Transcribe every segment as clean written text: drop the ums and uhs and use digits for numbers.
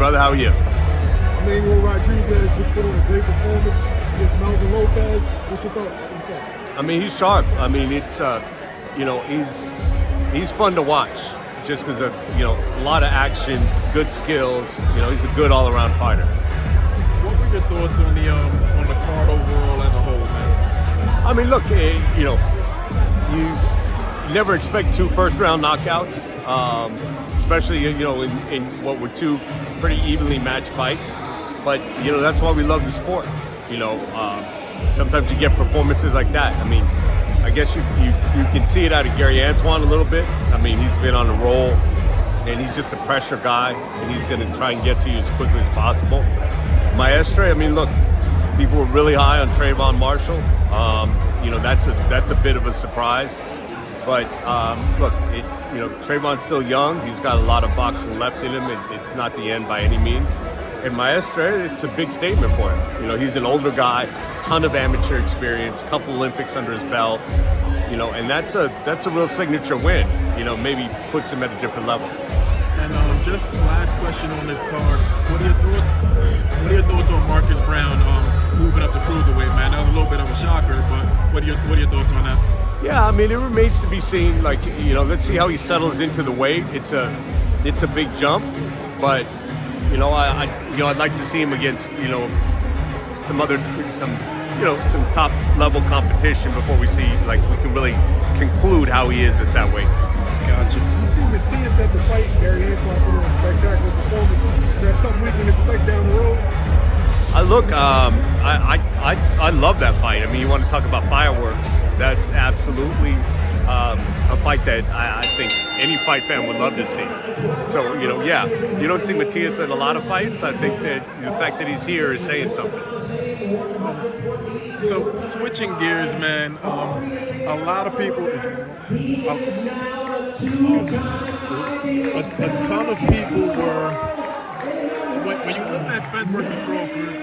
brother. How are you? Emmanuel Rodriguez just put on a great performance against Melvin Lopez. What's your thoughts? I mean, he's sharp. I mean, it's he's fun to watch just because of a lot of action, good skills. He's a good all-around fighter. What were your thoughts on the card overall as a whole, man? I mean, look, you never expect 2 first-round knockouts, especially in what were 2 pretty evenly matched fights. But that's why we love the sport. Sometimes you get performances like that. I mean, I guess you can see it out of Gary Antoine a little bit. I mean, he's been on a roll, and he's just a pressure guy, and he's going to try and get to you as quickly as possible. Maestre, I mean, look, people were really high on Trayvon Marshall. That's a bit of a surprise. But look, Trayvon's still young. He's got a lot of boxing left in him. It's not the end by any means. And Maestre, it's a big statement for him. He's an older guy, ton of amateur experience, couple Olympics under his belt. And that's a real signature win. Maybe puts him at a different level. And just last question on this card: What are your thoughts on Marcus Brown moving up to cruiserweight, man? That was a little bit of a shocker, but what are your thoughts on that? Yeah, I mean, it remains to be seen. Let's see how he settles into the weight. It's a big jump, but I'd like to see him against some top level competition before we see we can really conclude how he is at that weight. Gotcha. You see Matias at the fight. Gary Antoine put on a spectacular performance. Is that something we can expect down the road? I love that fight. I mean, you want to talk about fireworks? That's absolutely a fight that I think any fight fan would love to see. So, you don't see Matias at a lot of fights. I think that the fact that he's here is saying something. So, switching gears, man, a lot of people, a ton of people were, when you looked at Spence versus Crawford,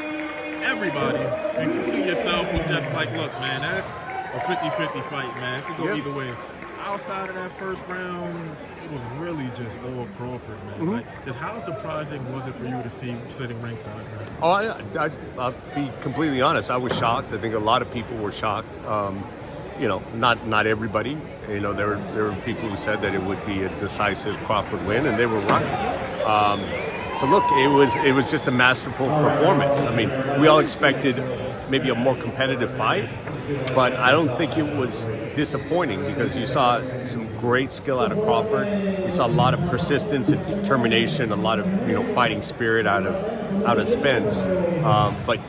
everybody, including yourself, was just like, look, man, that's a 50-50 fight, man. It could go either way. Outside of that first round, it was really just all Crawford, man. Mm-hmm. Just how surprising was it for you to see sitting ringside, man? Oh, I'll be completely honest. I was shocked. I think a lot of people were shocked. Not everybody. There were people who said that it would be a decisive Crawford win, and they were right. So look, it was just a masterful performance. I mean, we all expected maybe a more competitive fight, but I don't think it was disappointing because you saw some great skill out of Crawford. You saw a lot of persistence and determination, a lot of fighting spirit out of Spence. But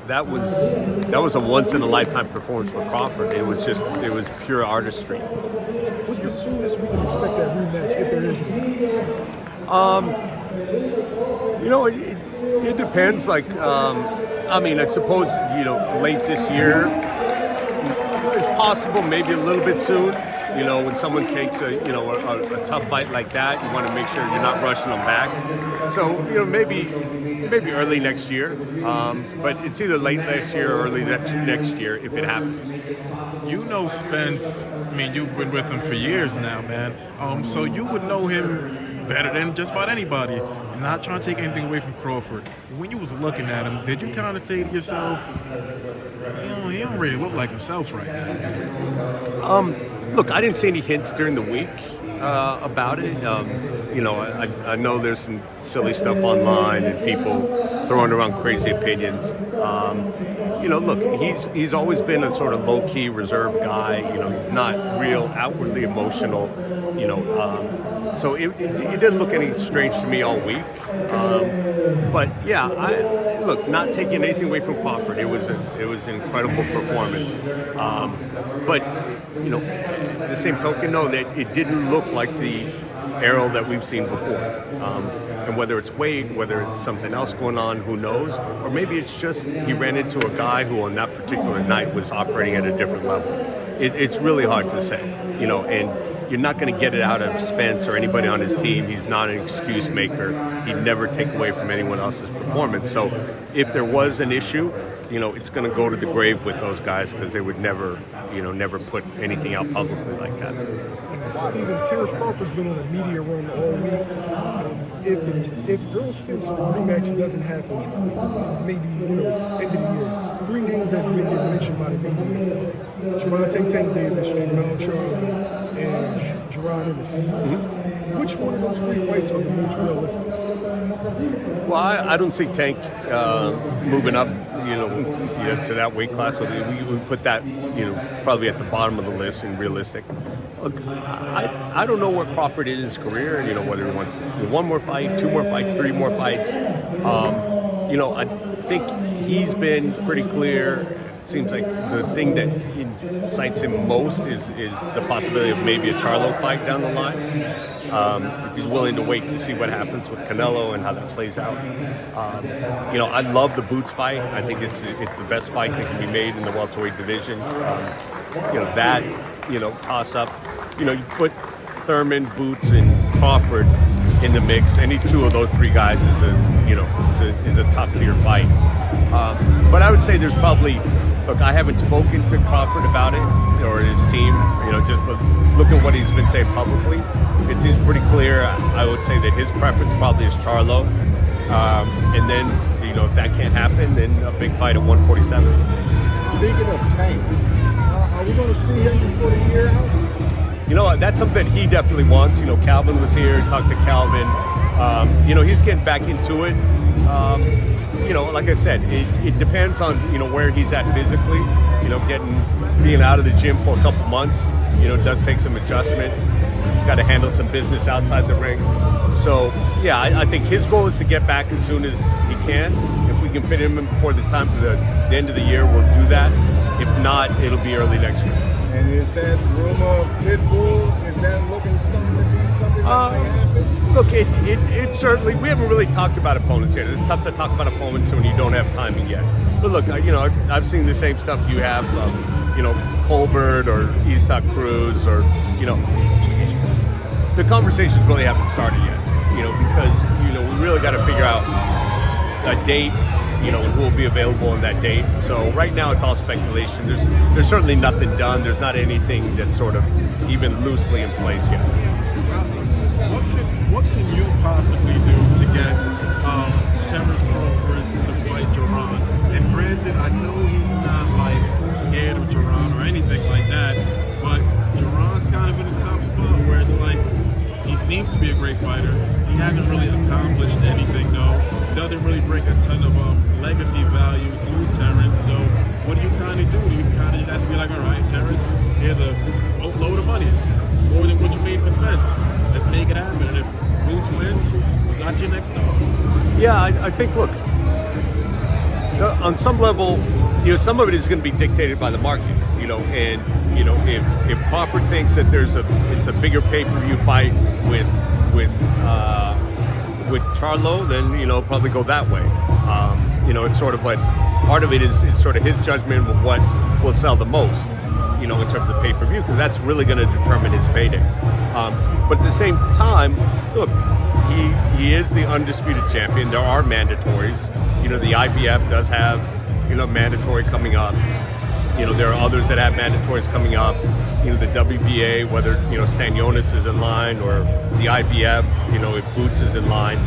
that was a once in a lifetime performance for Crawford. It was pure artistry. What's the soonest we can expect that rematch if there is one? It depends. I suppose late this year. It's possible, maybe a little bit soon. When someone takes a tough fight like that, you want to make sure you're not rushing them back. So maybe early next year. But it's either late next year or early next year if it happens. Spence. I mean, you've been with him for years now, man. So you would know him better than just about anybody. I'm not trying to take anything away from Crawford. When you was looking at him, did you kind of say to yourself, he don't really look like himself right now? Look, I didn't see any hints during the week about it. I know there's some silly stuff online and people throwing around crazy opinions. Look, he's always been a sort of low-key, reserved guy. He's not real outwardly emotional. So it didn't look any strange to me all week. But yeah, not taking anything away from Crawford. It was an incredible performance. But the same token, that it didn't look like the Errol that we've seen before. And whether it's weight, whether it's something else going on, who knows? Or maybe it's just he ran into a guy who on that particular night was operating at a different level. It's really hard to say, and you're not going to get it out of Spence or anybody on his team. He's not an excuse maker. He'd never take away from anyone else's performance. So if there was an issue, it's going to go to the grave with those guys because they would never put anything out publicly like that. Stephen, Terrence Crawford's been on a media run all week. if Earl Spence rematch doesn't happen, maybe end of the year, 3 names that's been getting mentioned by the media: Javante Tank Davis, Mount Charlie, and Jaron Ennis. Which one of those 3 fights are the most realistic? Well, I don't see Tank moving up, to that weight class. So we would put that, probably at the bottom of the list and realistic. Look, I don't know where Crawford is in his career. Whether he wants 1 more fight, 2 more fights, 3 more fights. I think he's been pretty clear. It seems like the thing that excites him most is the possibility of maybe a Charlo fight down the line. If he's willing to wait to see what happens with Canelo and how that plays out. I love the Boots fight. I think it's the best fight that can be made in the welterweight division. Toss up. You put Thurman, Boots, and Crawford in the mix. Any 2 of those 3 guys is a top tier fight. But I would say there's probably. Look, I haven't spoken to Crawford about it or his team. Just look at what he's been saying publicly. It seems pretty clear. I would say that his preference probably is Charlo, and then if that can't happen, then a big fight at 147. Speaking of Tank, are we going to see him before the year out? That's something that he definitely wants. Calvin was here. Talked to Calvin. He's getting back into it. Like I said, it depends on where he's at physically. Being out of the gym for a couple months, does take some adjustment. He's got to handle some business outside the ring. So yeah, I think his goal is to get back as soon as he can. If we can fit him in before the end of the year, we'll do that. If not, it'll be early next year. And is that rumor of Pitbull, is that looking something to be something that might happen? Look, it certainly, we haven't really talked about opponents yet. It's tough to talk about opponents when you don't have timing yet. But look, I've seen the same stuff you have, Colbert or Isaac Cruz or, the conversations really haven't started yet, because, we really got to figure out a date, and who will be available on that date. So right now it's all speculation. There's certainly nothing done. There's not anything that's sort of even loosely in place yet. What can you possibly do to get Terrence Crawford to fight Jaron? And granted, I know he's not scared of Jaron or anything like that, but Jaron's kind of in a tough spot where it's he seems to be a great fighter. He hasn't really accomplished anything though. Doesn't really bring a ton of legacy value to Terrence. So what do you kind of do? You kind of just have to be all right, Terrence, here's a load of money, more than what you made for Spence. Let's make it happen. And if Boots wins, we got you next up. Yeah, I think, look, on some level, some of it is going to be dictated by the market, and if Crawford thinks that it's a bigger pay-per-view fight with Charlo, then probably go that way. It's sort of, but part of it is sort of his judgment of what will sell the most, in terms of pay-per-view, because that's really going to determine his payday. But at the same time, look, he is the undisputed champion. There are mandatories. The IBF does have, mandatory coming up. There are others that have mandatories coming up. The WBA, whether, Stanionis is in line or the IBF, if Boots is in line.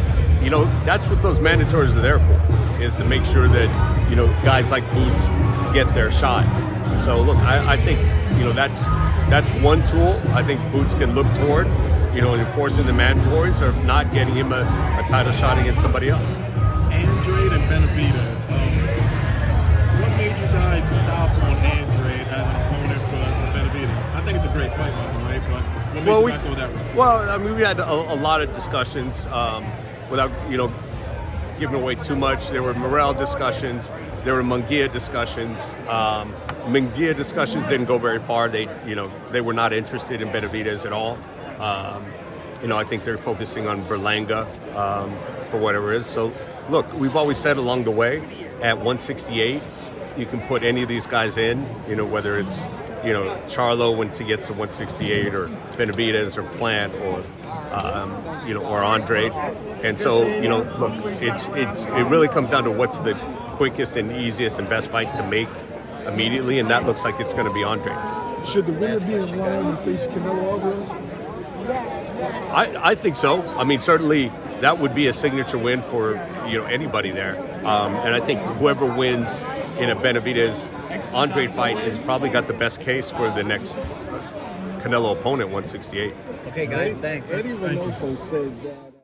That's what those mandatories are there for, is to make sure that, guys like Boots get their shot. So look, I think, that's one tool I think Boots can look toward, enforcing the mandatories, or if not, getting him a title shot against somebody else. Andrade and Benavidez. What made you guys stop on Andrade as an opponent for Benavidez? I think it's a great fight, by the way, but what made you guys go that route? Well, we had a lot of discussions without, giving away too much. There were Morel discussions. There were Munguia discussions. Munguia discussions didn't go very far. They were not interested in Benavidez at all. I think they're focusing on Berlanga for whatever it is. So, look, we've always said along the way, at 168, you can put any of these guys in, whether it's, Charlo once he gets to 168, or Benavidez, or Plant, or, or Andrade. And so, look, it really comes down to what's the quickest and easiest and best fight to make immediately, and that looks like it's going to be Andrade. Should the winner be in line and face Canelo Alvarez? I think so. Certainly, that would be a signature win for anybody there. And I think whoever wins in a Benavidez Andre fight has probably got the best case for the next Canelo opponent, 168. Okay, guys, thanks. Eddie Reynoso said that.